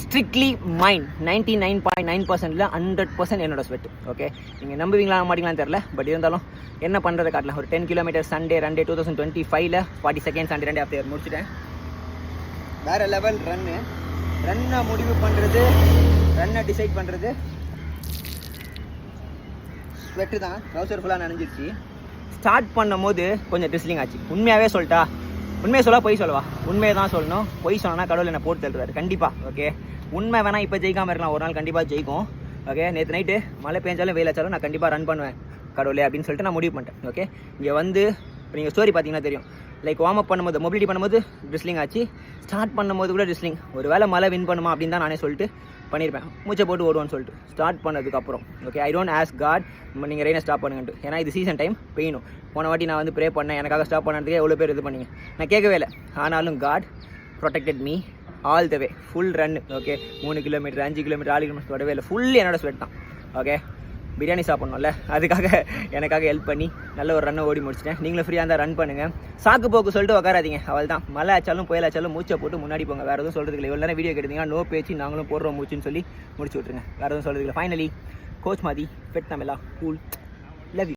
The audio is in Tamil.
ஸ்ட்ரிக்ட்லி மைண்ட் 99.9%ல 100% என்னோட ஸ்வெட். ஓகே, நீங்கள் நம்புவீங்களா மாட்டீங்களான்னு தெரில, பட் இருந்தாலும் என்ன பண்ணுறதை காட்டலாம். ஒரு 10 கிலோமீட்டர் சண்டே ரன் 2025ல் 40 செகண்ட்ஸ் அண்ட் 2 ஆஃப் முடிச்சுட்டேன். வேறு லெவல் ரன்னை முடிவு பண்ணுறது, ரன்னை டிசைட் பண்ணுறது ஸ்வெட்டு தான். ட்ரௌசர் ஃபுல்லாக நனைஞ்சிருச்சு. ஸ்டார்ட் பண்ணும் போது கொஞ்சம் ட்ரிஸ்லிங் ஆச்சு. உண்மையாகவே சொல்லிட்டா, உண்மையை சொல்ல பொய் சொல்லவா? உண்மையை தான் சொல்லணும். பொய் சொன்னா கடவுள் என்ன போட்டு தள்ளுறாரு கண்டிப்பாக. ஓகே, உண்மை வேணால் இப்போ ஜெயிக்காமல் இருக்கலாம், ஒரு நாள் கண்டிப்பாக ஜெயிக்கும். ஓகே, நேற்று நைட்டு மழை பெஞ்சாலும் வெயில் வச்சாலும் நான் கண்டிப்பாக ரன் பண்ணுவேன் கடவுளே அப்படின்னு சொல்லிட்டு நான் முடிவு பண்ணிட்டேன். ஓகே, இங்கே வந்து இப்போ நீங்கள் ஸ்டோரி பார்த்தீங்கன்னா தெரியும். லைக் வார்ம் அப் பண்ணும்போது, மொபிலிட்டி பண்ணும்போது ட்ரிஸ்லிங் ஆச்சு. ஸ்டார்ட் பண்ணும்போது கூட ட்ரிஸ்லிங். ஒரு வேளை மழை வின் பண்ணுமா அப்படின்னு தான் நானே சொல்லிட்டு பண்ணியிருப்பேன், மூச்சை போட்டு ஓடுவோன்னு சொல்லிட்டு. ஸ்டார்ட் பண்ணதுக்கப்புறம் okay, I don't ask God நீங்கள் ரெயினை ஸ்டாப் பண்ணுங்கன்ட்டு. ஏன்னா இது சீசன் டைம், பெய்யணும். போன வாட்டி நான் வந்து ப்ரே பண்ணேன், எனக்காக ஸ்டாப் பண்ணுறதுக்கே எவ்வளோ பேர் இது பண்ணிங்க, நான் கேட்கவே இல்லை. ஆனாலும் God protected me all the way. Full run. Okay, 3 kilometre 5 kilometre 6 kilometre வரவே இல்லை. ஃபுல் என்னோட ஸ்வெட் தான். ஓகே, பிரியாணி சாப்பிட்ணும்ல, அதுக்காக எனக்காக ஹெல்ப் பண்ணி நல்ல ஒரு ரன்னை ஓடி முடிச்சிட்டேன். நீங்களும் ஃப்ரீயாக இருந்தால் ரன் பண்ணுங்கள். சாக்கு போக்கு சொல்லிட்டு உட்காராதீங்க, அவள் தான். மழை ஆச்சாலும் புயல் ஆச்சாலும் மூச்சை போட்டு முன்னாடி போங்க. வேறு எதுவும் சொல்கிறதுக்கு இல்லை. இவ்வளோ நேரம் வீடியோ கேட்டீங்கன்னா நோ பேச்சு, நாங்களும் போடுறோம் மூச்சுன்னு சொல்லி முடிச்சு விட்ருங்க. வேறு எதுவும் சொல்கிறதுக்கு இல்லை. ஃபைனலி கோச் மாதிரி ஃபிட் தமிழா கூல்.